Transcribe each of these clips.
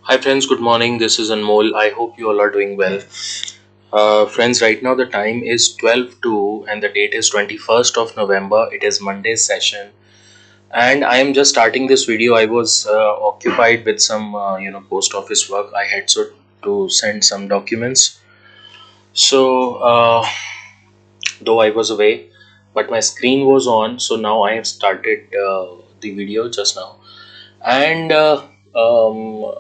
Hi friends, good morning. This is Anmol. I hope you all are doing well. Friends, right now the time is 12:02 and the date is 21st of November. It is Monday's session. And I am just starting this video. I was occupied with some post office work. I had to send some documents. So though I was away, but my screen was on. So now I have started the video just now. And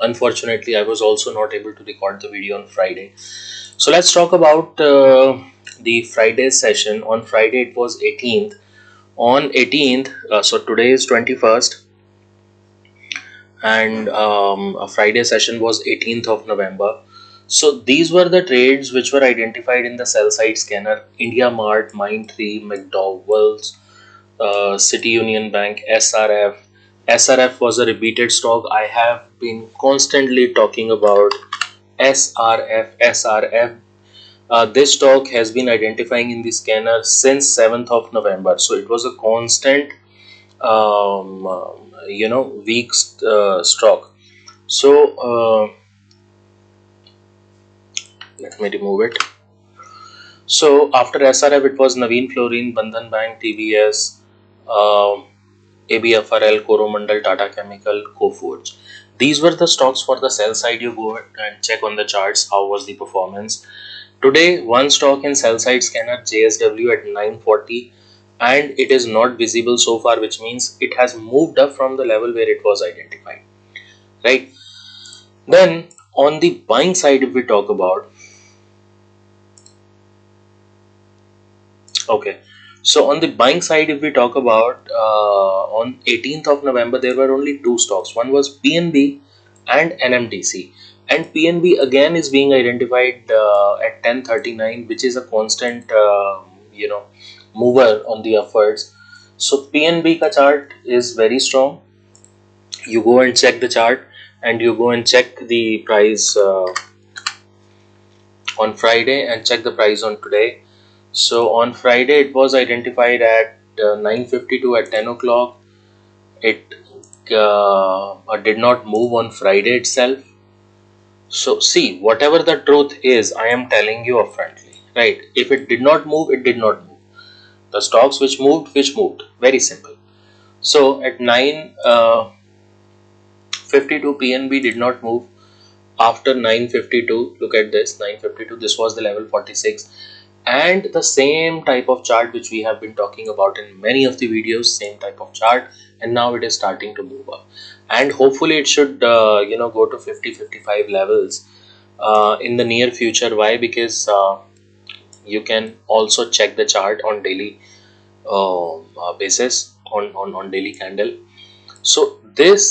unfortunately, I was also not able to record the video on Friday. So let's talk about the Friday session. On Friday it was 18th. On 18th, so today is 21st, and a Friday session was 18th of November. So these were the trades which were identified in the sell side scanner: India Mart, Mindtree, McDowell's, City Union Bank, SRF. SRF was a repeated stock. I have been constantly talking about SRF. This stock has been identifying in the scanner since 7th of November. So it was a constant, weak stock. So let me remove it. So after SRF, it was Naveen Fluorine, Bandhan Bank, TVS, ABFRL, Coromandel, Tata Chemical, Coforge. These were the stocks for the sell side. You go and check on the charts how was the performance. Today, one stock in sell side scanner JSW at 940 and it is not visible so far, which means it has moved up from the level where it was identified. Right. Then on the buying side, if we talk about, okay. So on the buying side, if we talk about, on 18th of November, there were only two stocks. One was PNB and NMDC. And PNB again is being identified at 1039, which is a constant, mover on the upwards. So PNB ka chart is very strong. You go and check the chart and you go and check the price on Friday and check the price on today. So on Friday it was identified at 9:52 at 10 o'clock. It did not move on Friday itself. So see, whatever the truth is, I am telling you upfrontly, right? If it did not move, it did not move. The stocks which moved. Very simple. So at 9:52 PNB did not move. After 9:52, look at this, 9:52. This was the level 46. And the same type of chart which we have been talking about in many of the videos, same type of chart, and now it is starting to move up, and hopefully it should go to 50-55 levels in the near future. Why? Because you can also check the chart on daily basis, on daily candle. So this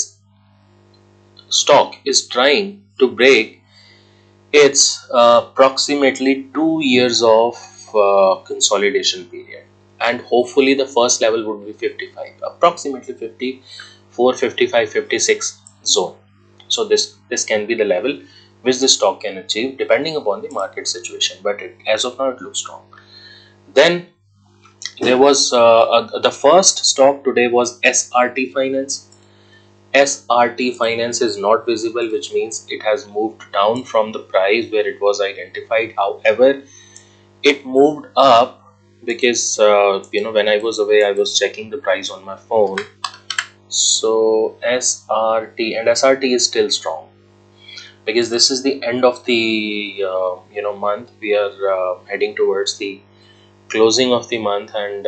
stock is trying to break it's approximately 2 years of consolidation period, and hopefully the first level would be 55, approximately 54, 55, 56 zone. So this can be the level which the stock can achieve depending upon the market situation, but as of now it looks strong. Then there was the first stock today was SRT Finance. SRT Finance is not visible, which means it has moved down from the price where it was identified. However, it moved up because when I was away, I was checking the price on my phone. So SRT is still strong because this is the end of the month. We are heading towards the closing of the month, and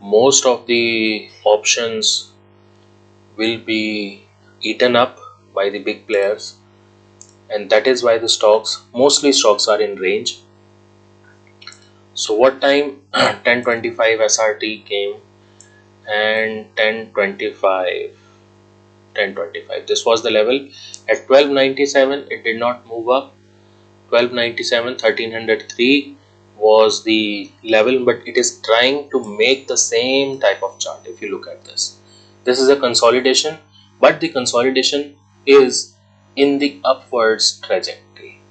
most of the options will be eaten up by the big players, and that is why the mostly stocks are in range. So what time? 10:25 SRT came, and 10:25 this was the level. At 1297 it did not move up. 1297, 1303 was the level, but it is trying to make the same type of chart. If you look at this is a consolidation, but the consolidation is in the upwards trajectory.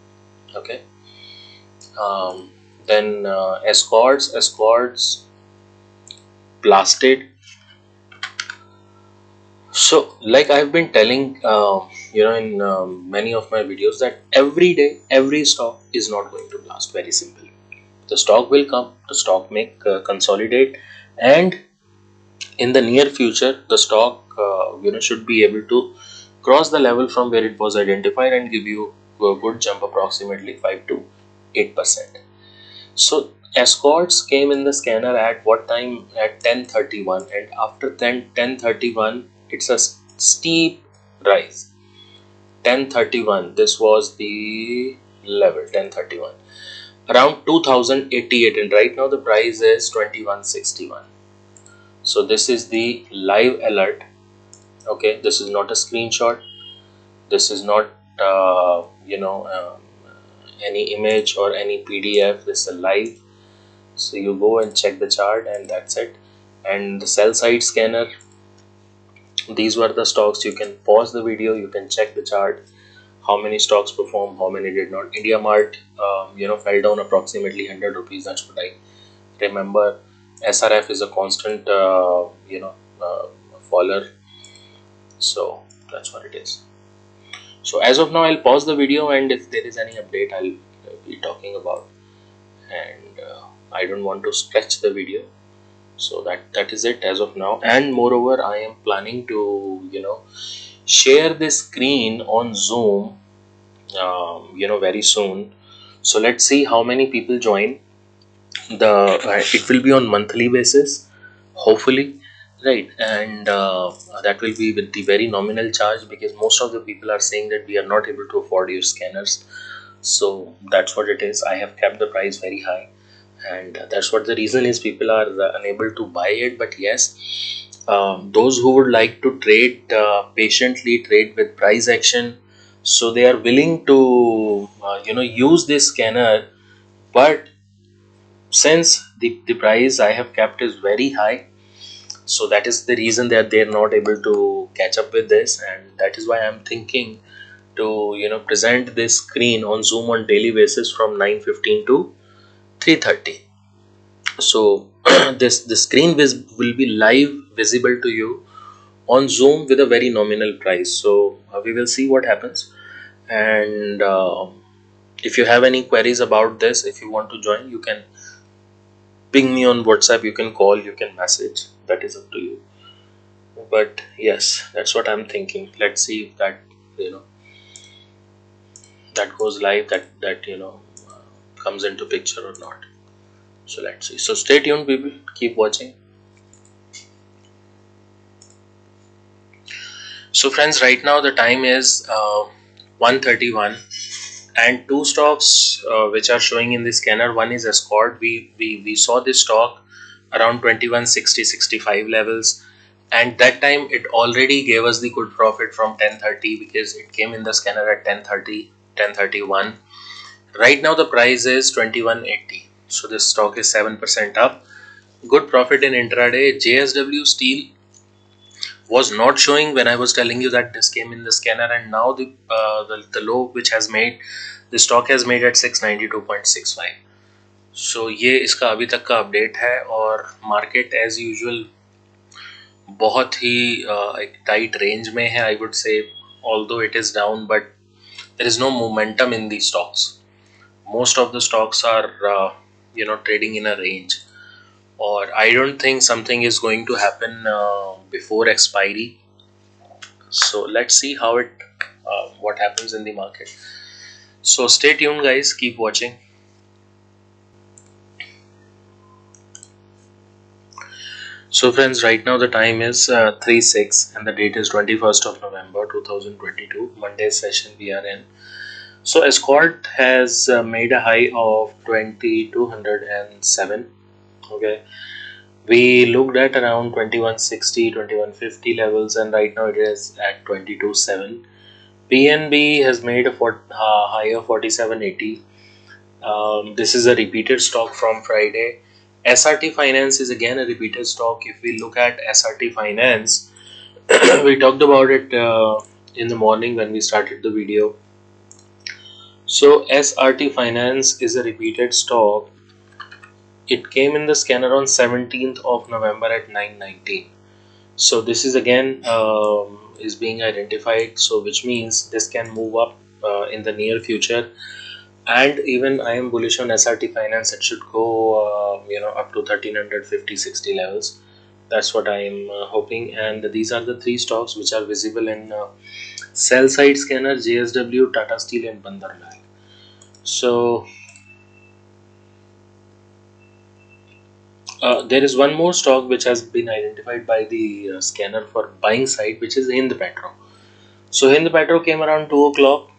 Okay. Then Escorts blasted So, like I've been telling, in many of my videos, that every day, every stock is not going to last. Very simple. The stock will come, the stock may consolidate, and in the near future, the stock, should be able to cross the level from where it was identified and give you a good jump, approximately 5 to 8%. So escorts came in the scanner at what time? At 10:31, and after 10:31, it's a steep rise. 10:31. This was the level. 10:31. Around 2088, and right now the price is 2161. So this is the live alert. Okay, this is not a screenshot. This is not any image or any PDF. This is a live. So you go and check the chart, and that's it. And the sell side scanner, these were the stocks. You can pause the video, you can check the chart, how many stocks performed, how many did not. India Mart fell down approximately 100 rupees. That's what I remember. SRF is a constant faller. So that's what it is. So as of now, I'll pause the video, and if there is any update, I'll be talking about. And I don't want to stretch the video. So that is it as of now. And moreover, I am planning to share this screen on Zoom very soon. So let's see how many people join. It will be on monthly basis, hopefully, right? And that will be with the very nominal charge, because most of the people are saying that we are not able to afford your scanners. So that's what it is. I have kept the price very high, and that's what the reason is. People are unable to buy it. But yes, those who would like to trade patiently, trade with price action, so they are willing to use this scanner. But since the price I have kept is very high, so that is the reason that they're not able to catch up with this, and that is why I'm thinking to present this screen on Zoom on daily basis from 9:15 to 3:30. So the screen will be live visible to you on Zoom with a very nominal price. So we will see what happens. And if you have any queries about this, if you want to join, you can ping me on WhatsApp, you can call, you can message. That is up to you. But yes, that's what I'm thinking. Let's see if that that goes live, that comes into picture or not. So let's see. So stay tuned, people. Keep watching. So friends, right now the time is 1:31, and two stocks which are showing in the scanner. One is Escort. We saw this stock around 2160-65 levels, and that time it already gave us the good profit from 10:30, because it came in the scanner at 10:30, 10:31. Right now the price is 2180. So this stock is 7% up. Good profit in intraday. JSW Steel was not showing when I was telling you that this came in the scanner, and now the low which has made, the stock has made at 692.65. So ये इसका अभी तक का update है, और market as usual बहुत ही एक tight range में है. I would say although it is down, but there is no momentum in these stocks. Most of the stocks are trading in a range, or I don't think something is going to happen before expiry. So let's see how what happens in the market. So stay tuned, guys. Keep watching. So friends, right now the time is 3:06, and the date is 21st of November 2022, Monday session we are in. So Escort has made a high of 2207. Okay, we looked at around 2160, 2150 levels, and right now it is at 22.7. PNB has made a high of 4780. This is a repeated stock from Friday. SRT Finance is again a repeated stock. If we look at SRT Finance, we talked about it in the morning when we started the video. So SRT Finance is a repeated stock. It came in the scanner on 17th of November at 919. So this is again is being identified, so which means this can move up in the near future. And even I am bullish on SRT Finance. It should go up to 1350 60 levels. That's what I am hoping. And these are the three stocks which are visible in sell side scanner: JSW, Tata Steel, and Bandhan Bank. So there is one more stock which has been identified by the scanner for buying side, which is Hind Petro. So Hind Petro came around 2 o'clock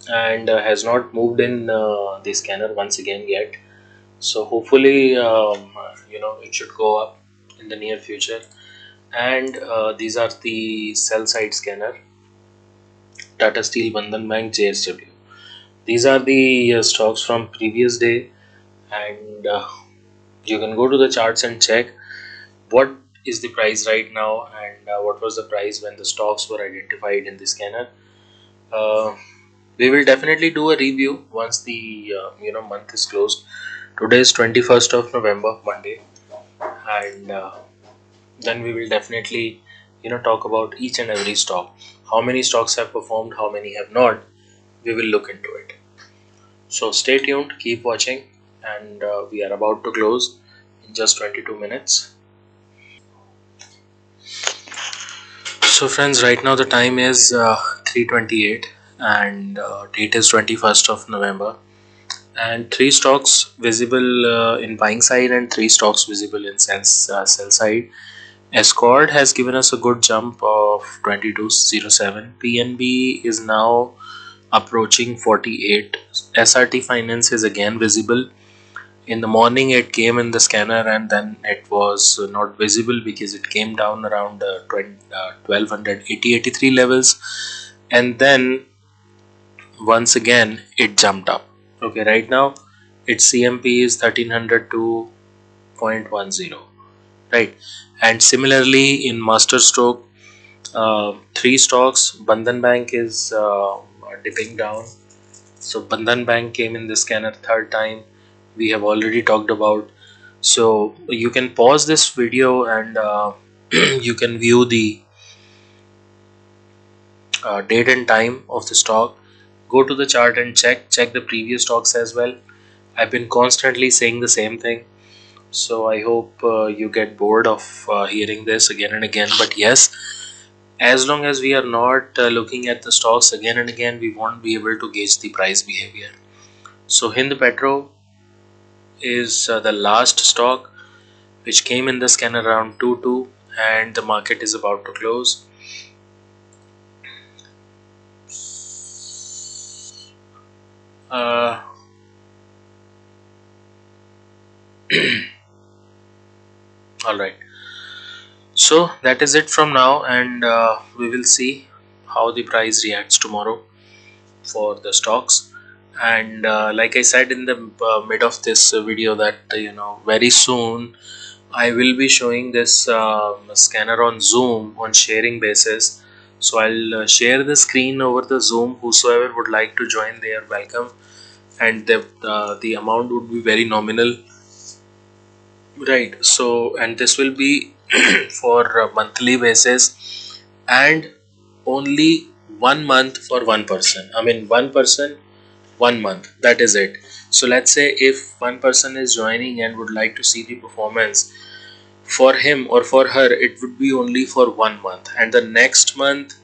and has not moved in the scanner once again yet. So hopefully, it should go up in the near future. And these are the sell side scanner: Tata Steel, Bandhan Bank, JSW. These are the stocks from previous day, and you can go to the charts and check what is the price right now and what was the price when the stocks were identified in the scanner. Uh, we will definitely do a review once the month is closed. Today is 21st of November, Monday, and then we will definitely talk about each and every stock. How many stocks have performed, how many have not, we will look into it. So stay tuned, keep watching, and we are about to close in just 22 minutes. So friends, right now the time is 3:28 and date is 21st of November, and three stocks visible in buying side and three stocks visible in sell side. Escort has given us a good jump of 2207. PNB is now approaching 48. SRT Finance is again visible. In the morning it came in the scanner and then it was not visible because it came down around 1280 levels, and then once again it jumped up. Okay, right now its CMP is 1302.10, right? And similarly in Masterstroke, three stocks, Bandhan Bank is dipping down. So Bandhan Bank came in the scanner third time, we have already talked about. So you can pause this video and you can view the date and time of the stock. Go to the chart and check the previous stocks as well. I've been constantly saying the same thing, so I hope you get bored of hearing this again and again. But yes, as long as we are not looking at the stocks again and again, we won't be able to gauge the price behavior. So Hind Petro is the last stock which came in the scanner around 2 and the market is about to close. uh, all right, so that is it from now, and we will see how the price reacts tomorrow for the stocks. And like I said in the mid of this video that very soon I will be showing this scanner on Zoom on sharing basis. So I'll share the screen over the Zoom. Whosoever would like to join, they are welcome, and the amount would be very nominal, right? So, and this will be for a monthly basis, and only 1 month for one person. I mean, one person, 1 month. That is it. So let's say if one person is joining and would like to see the performance, for him or for her it would be only for 1 month, and the next month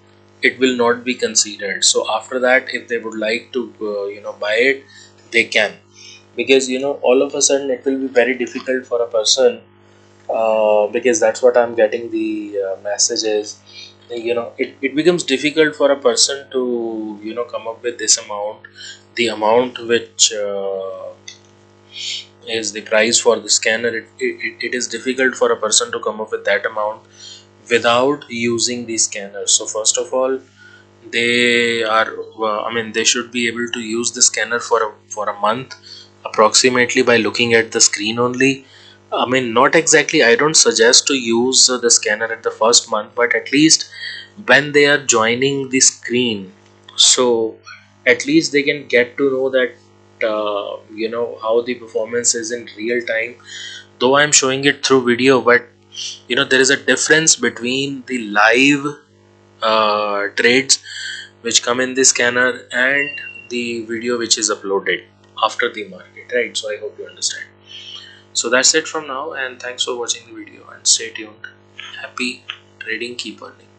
it will not be considered. So after that, if they would like to buy it, they can, because all of a sudden it will be very difficult for a person, because that's what I'm getting the messages. It becomes difficult for a person to come up with this amount, the amount which is the price for the scanner. It is difficult for a person to come up with that amount without using the scanner. So first of all, they are they should be able to use the scanner for a month approximately by looking at the screen only. Not exactly, I don't suggest to use the scanner at the first month, but at least when they are joining the screen, so at least they can get to know that how the performance is in real time. Though I'm showing it through video, but there is a difference between the live trades which come in the scanner and the video which is uploaded after the market, right? So I hope you understand. So that's it from now, and thanks for watching the video, and stay tuned. Happy trading, keep earning.